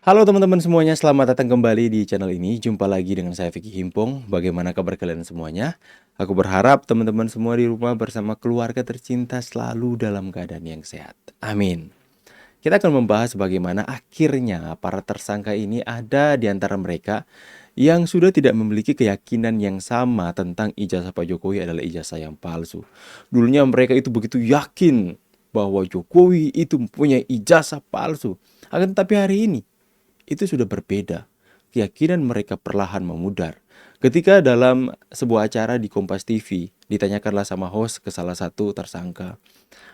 Halo teman-teman semuanya, selamat datang kembali di channel ini. Jumpa lagi dengan saya Vicky Himpong. Bagaimana kabar kalian semuanya? Aku berharap teman-teman semua di rumah bersama keluarga tercinta selalu dalam keadaan yang sehat. Amin. Kita akan membahas bagaimana akhirnya para tersangka ini ada di antara mereka yang sudah tidak memiliki keyakinan yang sama tentang ijazah Pak Jokowi adalah ijazah yang palsu. Dulunya mereka itu begitu yakin bahwa Jokowi itu mempunyai ijazah palsu. Akan tetapi hari ini itu sudah berbeda. Keyakinan mereka perlahan memudar. Ketika dalam sebuah acara di Kompas TV, ditanyakanlah sama host ke salah satu tersangka,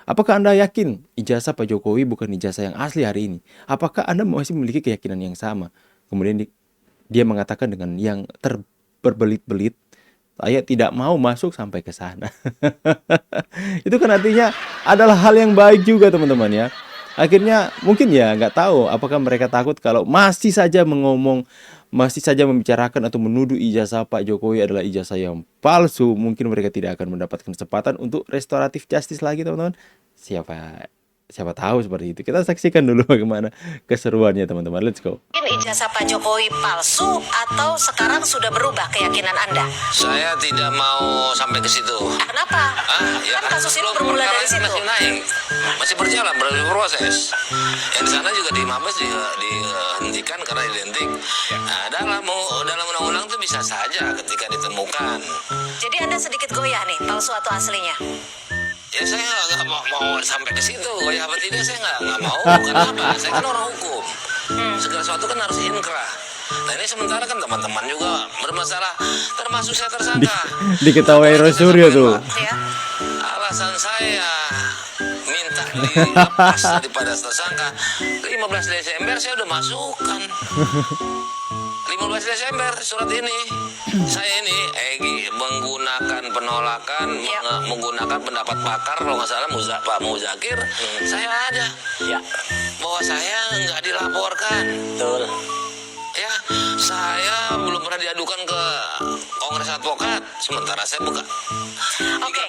apakah Anda yakin ijazah Pak Jokowi bukan ijazah yang asli hari ini? Apakah Anda masih memiliki keyakinan yang sama? Kemudian dia mengatakan dengan yang berbelit-belit, saya tidak mau masuk sampai ke sana. Itu kan artinya adalah hal yang baik juga teman-teman ya. Akhirnya mungkin ya nggak tahu apakah mereka takut kalau masih saja membicarakan atau menuduh ijazah Pak Jokowi adalah ijazah yang palsu. Mungkin mereka tidak akan mendapatkan kesempatan untuk restoratif justice lagi teman-teman. Siapa siapa tahu seperti itu. Kita saksikan dulu bagaimana keseruannya teman-teman. Let's go. Mungkin ijazah Pak Jokowi palsu atau sekarang sudah berubah keyakinan Anda? Saya tidak mau sampai ke situ. Kenapa? Ya Kan kasus ini belum, bermula perkara dari ini situ. masih naik, masih berjalan, berproses. Yang di sana juga di Mabes dihentikan karena identik. Nah, dalam undang-undang itu bisa saja ketika ditemukan. Jadi Anda sedikit goyah nih, palsu atau aslinya? Ya saya nggak mau sampai ke situ. Ya apa tidak saya nggak mau. Kenapa? Saya kan orang hukum. Segala sesuatu kan harus inkrah. Nah ini sementara kan teman-teman juga bermasalah, termasuk saya tersangka. Diketahui Rosuryo tuh. Ya. Alasan saya minta dilepas daripada tersangka 15 Desember saya udah masukkan. 15 Desember surat ini saya ini Egy menggunakan penolakan menggunakan pendapat pakar kalau nggak salah Pak Muzakir saya ada bahwa saya nggak dilaporkan. Betul. Ya, saya belum pernah diadukan ke Kongres Advokat, sementara saya buka. Oke,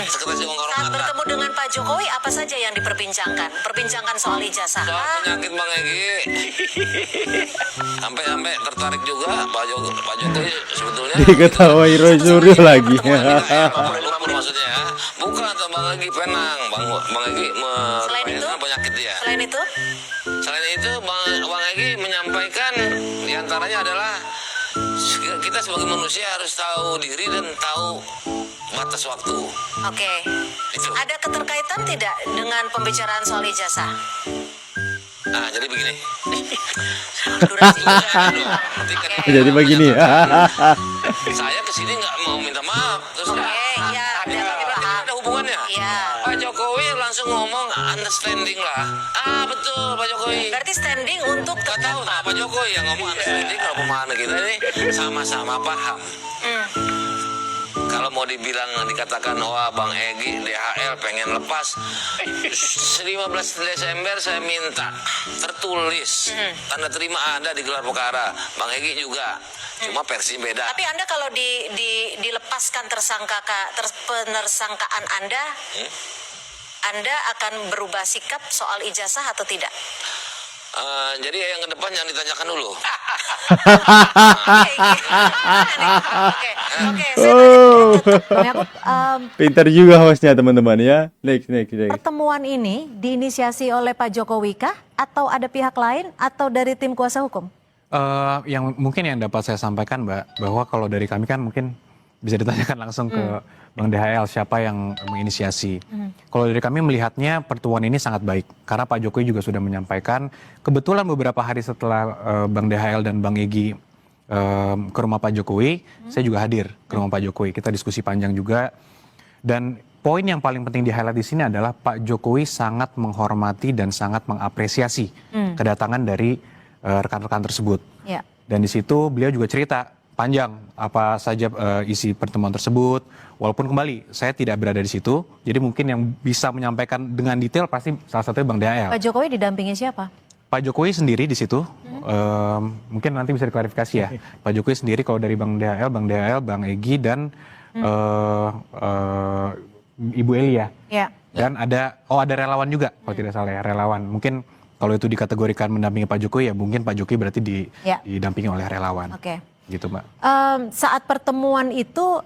Sekretaris Dewan saat Kehormatan. bertemu dengan Pak Jokowi, apa saja yang diperbincangkan? Perbincangkan soal ijazah. Soal penyakit Bang Egy, sampai tertarik juga Pak Jokowi sebetulnya. Diketahui Rosuryo lagi. Lapor maksudnya ya. Bukan atau Bang Egy penang, Bang Egy penyakit dia. Selain itu, Bang Egy menyampaikan diantaranya adalah kita sebagai manusia harus tahu diri dan tahu batas waktu. oke. Itu. Ada keterkaitan tidak dengan pembicaraan soal ijazah? Nah, jadi begini. Durasinya. Jadi begini. Saya kesini nggak mau minta maaf. Terus Iya, ada hubungannya. Iya. Pak Jokowi langsung ngomong understanding lah. Betul Pak Jokowi. Berarti standing untuk Gak tahu nah, Pak Jokowi yang ngomong understanding kalau pemahaman kita ini sama-sama paham. Kalau mau dikatakan wah Bang Egy DHL pengen lepas 15 Desember saya minta tertulis tanda terima ada di gelar perkara Bang Egy juga cuma versi beda. Tapi Anda kalau dilepaskan penersangkaan Anda akan berubah sikap soal ijazah atau tidak? Jadi yang ke depan jangan ditanyakan dulu. Oke. Bang Yakub, Pintar juga hostnya teman-teman ya. Next. pertemuan ini diinisiasi oleh Pak Jokowi kah? Atau ada pihak lain? Atau dari tim kuasa hukum? Yang mungkin yang dapat saya sampaikan Mbak, bahwa kalau dari kami kan mungkin bisa ditanyakan langsung ke Bang DHL siapa yang menginisiasi. Kalau dari kami melihatnya pertemuan ini sangat baik karena Pak Jokowi juga sudah menyampaikan kebetulan beberapa hari setelah Bang DHL dan Bang Egy ke rumah Pak Jokowi, saya juga hadir ke rumah Pak Jokowi. Kita diskusi panjang juga dan poin yang paling penting di highlight di sini adalah Pak Jokowi sangat menghormati dan sangat mengapresiasi kedatangan dari rekan-rekan tersebut. Ya. Dan di situ beliau juga cerita panjang apa saja isi pertemuan tersebut. Walaupun kembali saya tidak berada di situ, jadi mungkin yang bisa menyampaikan dengan detail pasti salah satunya Bang DHL. Pak Jokowi didampingi siapa? Pak Jokowi sendiri di situ, mungkin nanti bisa diklarifikasi ya. Pak Jokowi sendiri kalau dari Bang DHL, Bang Egy dan Ibu Elia. Ya. Dan ada relawan juga kalau tidak salah ya, relawan. Mungkin Kalau itu dikategorikan mendampingi Pak Jokowi, ya mungkin Pak Jokowi berarti Ya. didampingi oleh relawan. Oke. Gitu Mbak. Saat pertemuan itu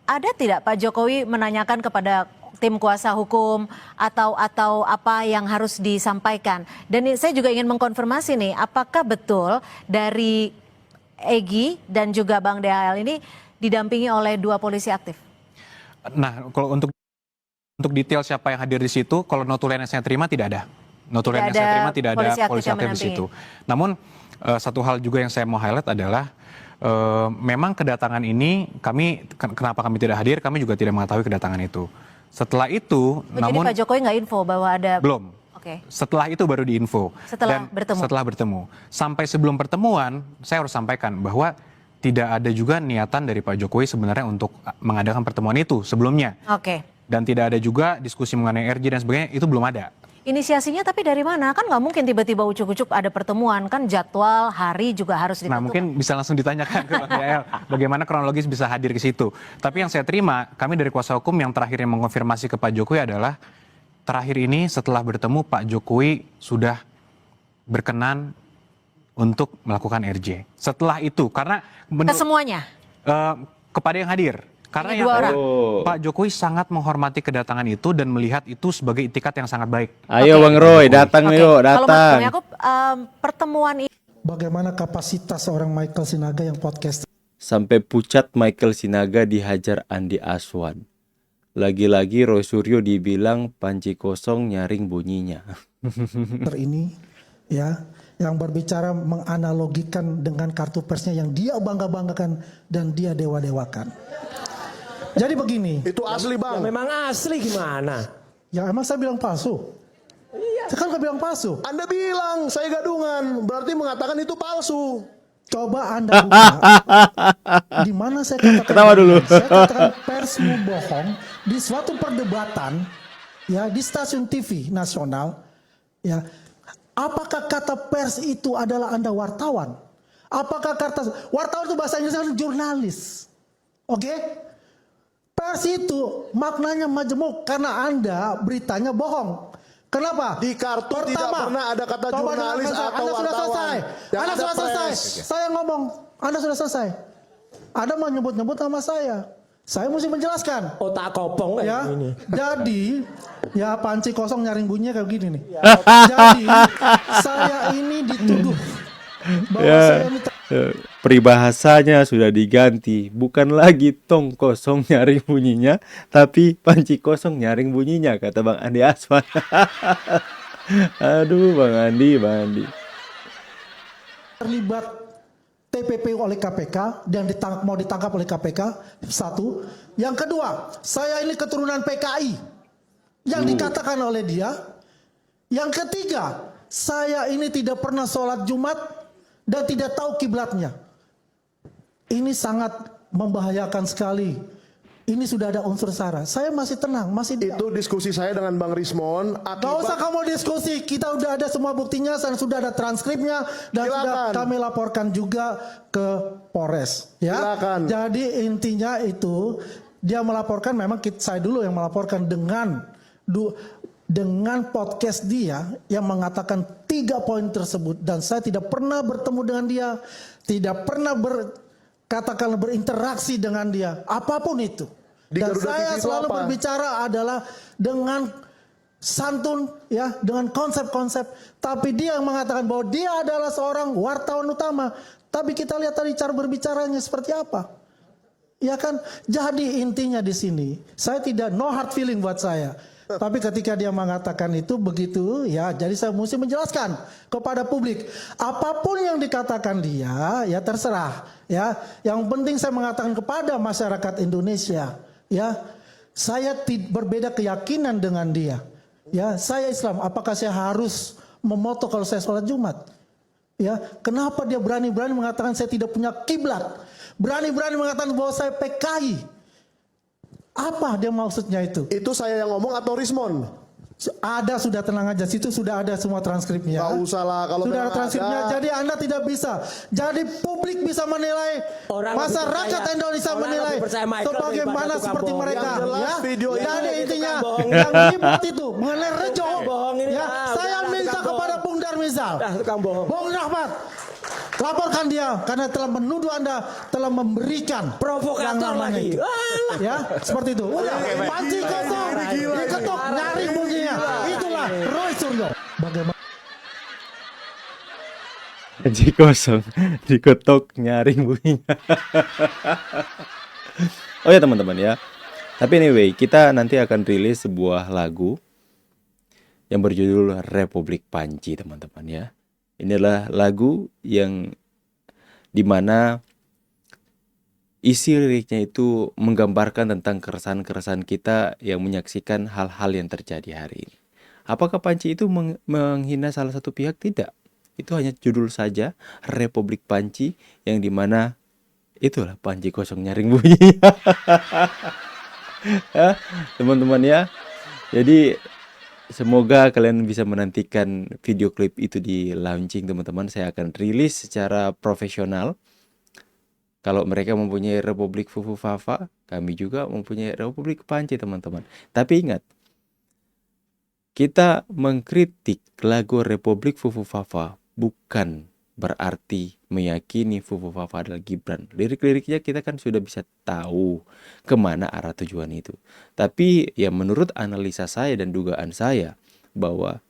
ada tidak Pak Jokowi menanyakan kepada tim kuasa hukum atau apa yang harus disampaikan? Dan saya juga ingin mengkonfirmasi nih, apakah betul dari Egy dan juga Bang DHL ini didampingi oleh 2 polisi aktif? Nah, kalau untuk detail siapa yang hadir di situ, kalau notulen yang saya terima tidak ada. Notulen yang saya terima tidak ada polisi aktif di situ. Namun satu hal juga yang saya mau highlight adalah memang kedatangan ini kenapa kami tidak hadir, kami juga tidak mengetahui kedatangan itu. Setelah itu, namun jadi Pak Jokowi nggak info bahwa ada? Belum. Oke. Setelah itu baru diinfo. Setelah bertemu. Setelah bertemu. Sampai sebelum pertemuan, saya harus sampaikan bahwa tidak ada juga niatan dari Pak Jokowi sebenarnya untuk mengadakan pertemuan itu sebelumnya. Oke. Dan tidak ada juga diskusi mengenai RJ dan sebagainya, itu belum ada. Inisiasinya tapi dari mana? Kan nggak mungkin tiba-tiba ucuk-ucuk ada pertemuan, kan jadwal hari juga harus ditentukan. Nah mungkin bisa langsung ditanyakan ke Bang DHL bagaimana kronologis bisa hadir ke situ. Tapi yang saya terima, kami dari kuasa hukum yang terakhir yang mengonfirmasi ke Pak Jokowi adalah terakhir ini setelah bertemu Pak Jokowi sudah berkenan untuk melakukan RJ. Setelah itu, karena Ke semuanya? kepada yang hadir. Karena Ini yang 2 orang. Pak Jokowi sangat menghormati kedatangan itu dan melihat itu sebagai itikat yang sangat baik. Ayo Oke. Bang Roy, datang Oke. yuk, Kalau Bang datang. Yakub, pertemuan ini Bagaimana kapasitas seorang Michael Sinaga yang podcast Sampai pucat Michael Sinaga dihajar Andi Aswan. Lagi-lagi Roy Suryo dibilang panci kosong nyaring bunyinya. ini ya yang berbicara menganalogikan dengan kartu persnya yang dia bangga-banggakan dan dia dewa-dewakan. Jadi begini, Itu asli bang. Memang asli gimana? ya emang saya bilang palsu. Saya kan gak bilang palsu. Anda bilang saya gadungan, berarti mengatakan itu palsu. Coba Anda buka. Di mana saya katakan Ketawa dulu. Saya katakan persmu bohong di suatu perdebatan ya di stasiun TV nasional ya. Apakah kata pers itu adalah Anda wartawan? Apakah kata wartawan itu bahasa Inggrisnya jurnalis? Oke? Pers itu maknanya majemuk karena Anda beritanya bohong. Kenapa? Di kartu tidak pernah ada kata coba jurnalis dengarkan saya. atau Anda sudah wartawan. selesai. Yang Anda ada sudah selesai. pers. Saya ngomong. Anda sudah selesai. Anda mau nyebut-nyebut nama saya. Saya mesti menjelaskan. Otak kopong Ya, kayak ini. jadi ya panci kosong nyaring bunyinya kayak gini nih. Jadi saya ini dituduh bahwa saya ini Peribahasanya sudah diganti, bukan lagi tong kosong nyaring bunyinya, tapi panci kosong nyaring bunyinya, kata Bang Andi Aswan. Aduh, Bang Andi. terlibat TPP oleh KPK dan mau ditangkap oleh KPK. 1. Yang kedua, saya ini keturunan PKI yang dikatakan oleh dia. Yang ketiga, saya ini tidak pernah sholat Jumat dan tidak tahu kiblatnya. Ini sangat membahayakan sekali. Ini sudah ada unsur sara. Saya masih tenang, masih Itu diskusi saya dengan Bang Rismon. Gak usah kamu diskusi, kita udah ada semua buktinya dan sudah ada transkripnya dan sudah Silakan. kami laporkan juga ke Polres. Ya, Silakan. jadi intinya itu dia melaporkan, memang saya dulu yang melaporkan dengan podcast dia yang mengatakan 3 poin tersebut dan saya tidak pernah bertemu dengan dia, tidak pernah katakanlah berinteraksi dengan dia, apapun itu. Di Dan Garuda saya TV itu selalu apa? berbicara adalah dengan santun ya, dengan konsep-konsep. Tapi dia yang mengatakan bahwa dia adalah seorang wartawan utama. Tapi kita lihat tadi cara berbicaranya seperti apa. Ya kan? Jadi intinya di sini, saya tidak no hard feeling buat saya. Tapi ketika dia mengatakan itu begitu, ya jadi saya mesti menjelaskan kepada publik. Apapun yang dikatakan dia, ya terserah. Ya, yang penting saya mengatakan kepada masyarakat Indonesia, ya saya berbeda keyakinan dengan dia. Ya, saya Islam. Apakah saya harus memoto kalau saya sholat Jumat? Ya, kenapa dia berani-berani mengatakan saya tidak punya kiblat? Berani-berani mengatakan bahwa saya PKI. Apa dia maksudnya itu? Itu saya yang ngomong atau Rismon? Ada, sudah tenang aja. Situ sudah ada semua transkripnya. Gak usah lah kalau Sudah ada memang transkripnya. ada. Jadi Anda tidak bisa. Jadi publik bisa menilai. Orang Masyarakat lebih percaya- Indonesia orang menilai. lebih percaya Michael Sebagaimana daripada tukang seperti bohong. mereka. Yang jelas Ya. video itu Jadi tukang intinya bohong. yang ribut itu mengenai rejo. bohong ini, Ya, ah, saya udahlah, minta tukang kepada bohong. Rizal. Tukang bohong. Bung Rahmat, laporkan dia karena telah menuduh Anda telah memberikan Provokator yang namanya lagi. itu. Alah. Ya, seperti itu. Udah, panci kosong, diketok nyaring bunyinya. Itulah Roy Suryo. Bagaimana? Panci kosong diketok nyaring bunyinya. Oh ya teman-teman ya. Tapi anyway, kita nanti akan rilis sebuah lagu yang berjudul Republik Panci, teman-teman ya. Ini adalah lagu yang dimana isi liriknya itu menggambarkan tentang keresahan-keresahan kita yang menyaksikan hal-hal yang terjadi hari ini. Apakah Panci itu menghina salah satu pihak? Tidak. Itu hanya judul saja, Republik Panci, yang dimana itulah panci kosong nyaring bunyi. Ya, teman-teman ya. Jadi semoga kalian bisa menantikan video klip itu di launching, teman-teman. Saya akan rilis secara profesional. Kalau mereka mempunyai Republik Fufu Fafa, kami juga mempunyai Republik Panci, teman-teman. Tapi ingat, kita mengkritik lagu Republik Fufu Fafa bukan berarti meyakini Fufu Fafa adalah Gibran. Lirik-liriknya kita kan sudah bisa tahu kemana arah tujuan itu. Tapi ya menurut analisa saya dan dugaan saya bahwa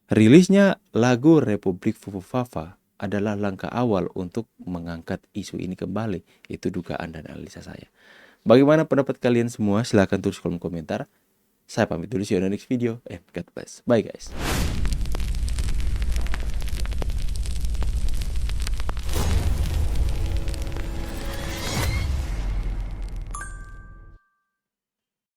rilisnya lagu Republik Fufu Fafa adalah langkah awal untuk mengangkat isu ini kembali. Itu dugaan dan analisa saya. Bagaimana pendapat kalian semua? Silahkan tulis kolom komentar. Saya pamit dulu, see you on the next video and God bless. Bye guys.